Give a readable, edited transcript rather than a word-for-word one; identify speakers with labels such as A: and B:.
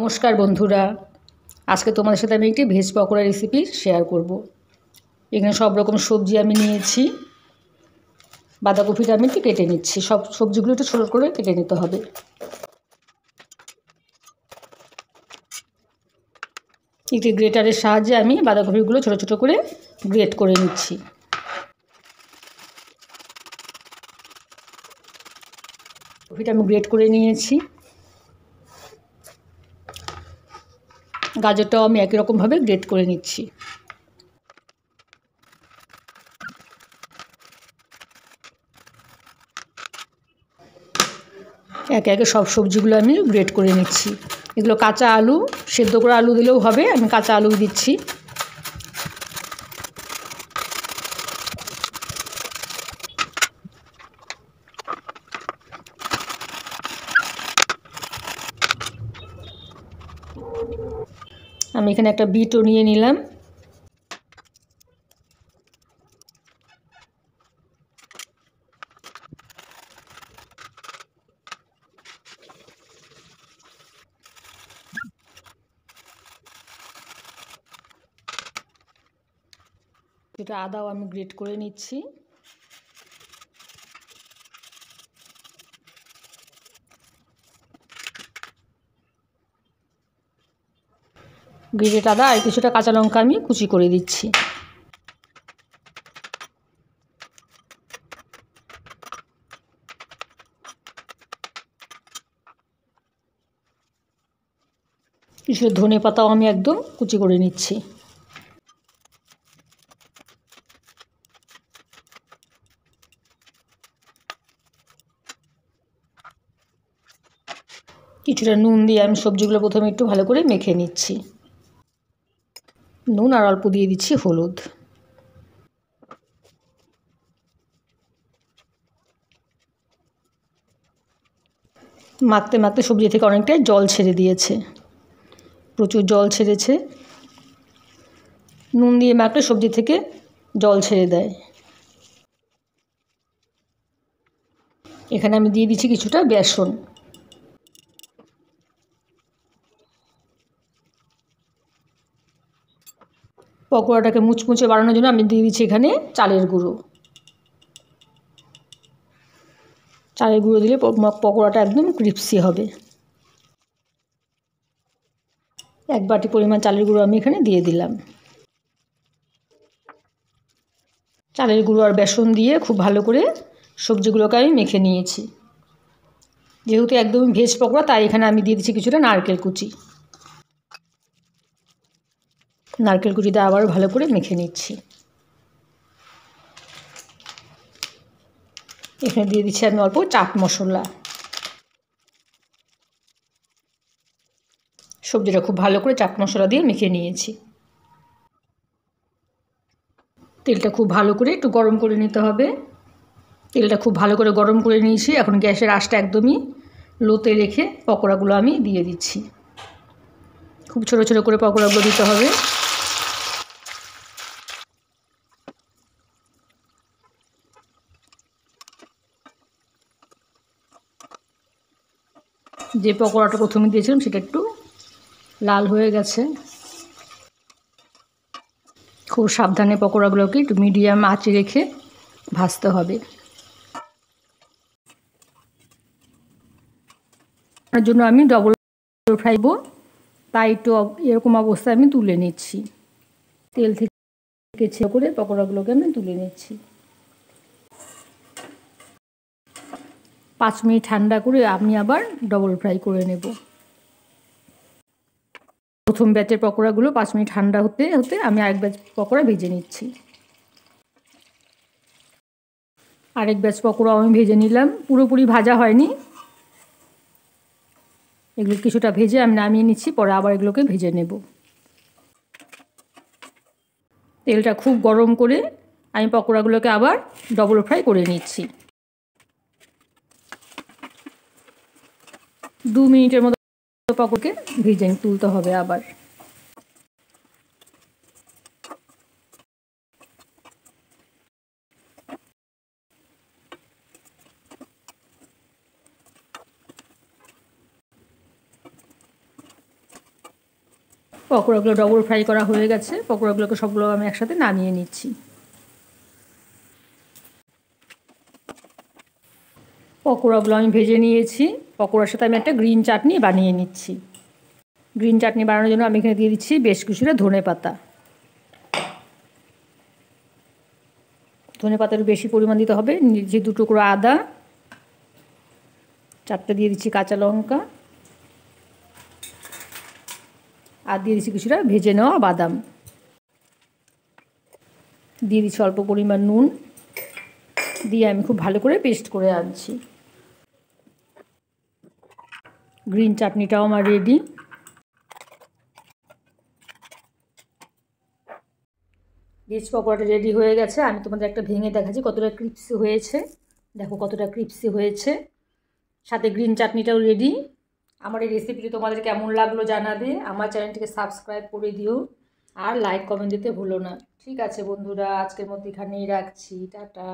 A: নমস্কার বন্ধুরা, আজকে তোমাদের সাথে আমি একটি ভেজ পকোড়া রেসিপি শেয়ার করব। এখানে সব রকম সবজি আমি নিয়েছি। বাঁধাকপিটা আমি একটু কেটে নিচ্ছি, সব সবজিগুলো একটু ছোটো করে কেটে নিতে হবে। একটি গ্রেটারের সাহায্যে আমি বাঁধাকপিগুলো ছোটো ছোটো করে গ্রেট করে নিচ্ছি। কপিটা আমি গ্রেট করে নিয়েছি। গাজরটাও আমি একই রকমভাবে গ্রেট করে নিচ্ছি। একে একে সব সবজিগুলো আমি গ্রেট করে নিচ্ছি। এগুলো কাঁচা আলু, সেদ্ধ করা আলু দিলেও হবে, আমি কাঁচা আলু দিচ্ছি। আমি এখানে একটা বিটও নিয়ে নিলাম। এটা আদাও আমি গ্রেট করে নিচ্ছি। গ্রেটেড আদা আর কিছুটা কাঁচা লঙ্কা আমি কুচি করে দিচ্ছি। কিছুটা ধনে পাতাও আমি একদম কুচি করে নিচ্ছি। কিছুটা নুন দিয়ে আমি সবজিগুলো প্রথমে একটু ভালো করে মেখে নিচ্ছি। নুন আর অল্প দিয়ে দিচ্ছি হলুদ। মাখতে মাখতে সবজি থেকে অনেকটাই জল ছেড়ে দিয়েছে, প্রচুর জল ছেড়েছে। নুন দিয়ে মাখলে সবজি থেকে জল ছেড়ে দেয়। এখানে আমি দিয়ে দিচ্ছি কিছুটা বেসন। পকোড়াটাকে মুচমুচে বানানোর জন্য আমি দিয়ে দিচ্ছি এখানে চালের গুঁড়ো। চালের গুঁড়ো দিলে পকোড়াটা একদম ক্রিস্পি হবে। এক বাটি পরিমাণ চালের গুঁড়ো আমি এখানে দিয়ে দিলাম। চালের গুঁড়ো আর বেসন দিয়ে খুব ভালো করে সবজিগুলোকে আমি মেখে নিয়েছি। যেহেতু একদম ভেজ পকোড়া, তাই এখানে আমি দিয়ে দিচ্ছি কিছুটা নারকেল কুচি। নারকেল কুচিটা আবার ভালো করে মেখে নিচ্ছি। এখানে দিয়ে দিচ্ছি আমি অল্প চাট মশলা। সবজিটা খুব ভালো করে চাট মশলা দিয়ে মেখে নিয়েছি। তেলটা খুব ভালো করে একটু গরম করে নিতে হবে। তেলটা খুব ভালো করে গরম করে নিয়েছি। এখন গ্যাসের আঁচটা একদমই লোতে রেখে পকোড়াগুলো আমি দিয়ে দিচ্ছি। খুব ছোটো ছোটো করে পকোড়াগুলো দিতে হবে। যে পকোড়াটা প্রথমে দিয়েছিলাম সেটা একটু লাল হয়ে গেছে। খুব সাবধানে পকোড়াগুলোকে একটু মিডিয়াম আঁচে রেখে ভাজতে হবে। তার জন্য আমি ডবল ফ্রাইবো, তাই একটু এরকম অবস্থায় আমি তুলে নিচ্ছি। তেল থেকে ছেড়ে করে পকোড়াগুলোকে আমি তুলে নিচ্ছি। 5 মিনিট ঠান্ডা করে আমি আবার ডবল ফ্রাই করে নেব। প্রথম ব্যাচের পকোড়াগুলো 5 মিনিট ঠান্ডা হতে হতে আমি আরেক ব্যাচ পকোড়া ভেজে নিচ্ছি। আরেক ব্যাচ পকোড়াও আমি ভেজে নিলাম। পুরোপুরি ভাজা হয়নি, এগুলো কিছুটা ভেজে আমি নামিয়ে নিচ্ছি, পরে আবার এগুলোকে ভেজে নেব। তেলটা খুব গরম করে আমি পকোড়াগুলোকে আবার ডবল ফ্রাই করে নিচ্ছি। 2 মিনিটের মতো পকোড়াকে ভেজে তুলতে হবে আবার। পকোড়াগুলো ডবল ফ্রাই করা হয়ে গেছে। পকোড়াগুলোকে সবগুলো আমি একসাথে নামিয়ে নিচ্ছি। পকোড়াগুলো আমি ভেজে নিয়েছি। পকোড়ার সাথে আমি একটা গ্রিন চাটনি বানিয়ে নিচ্ছি। গ্রিন চাটনি বানানোর জন্য আমি এখানে দিয়ে দিচ্ছি বেশ কিছুটা ধনেপাতা। ধনেপাতার বেশি পরিমাণ দিতে হবে। যে 2 টুকরো আদা, 4টে দিয়ে দিচ্ছি কাঁচা লঙ্কা, আর দিয়ে দিচ্ছি কিছুটা ভেজে নেওয়া বাদাম। দিয়ে দিচ্ছি অল্প পরিমাণ নুন, দিয়ে আমি খুব ভালো করে পেস্ট করে আনছি। গ্রিন চাটনিটাও আমার রেডি। ভেজ পকোড়াটা রেডি হয়ে গেছে। আমি তোমাদের একটা ভেঙে দেখাচ্ছি কতটা ক্রিপসি হয়েছে। দেখো কতটা ক্রিপসি হয়েছে, সাথে গ্রিন চাটনিটাও রেডি। আমার এই রেসিপিটি তোমাদের কেমন লাগলো জানাবে। আমার চ্যানেলটিকে সাবস্ক্রাইব করে দিও, আর লাইক কমেন্ট দিতে ভুলো না। ঠিক আছে বন্ধুরা, আজকের মতো এখানেই রাখছি। টাটা।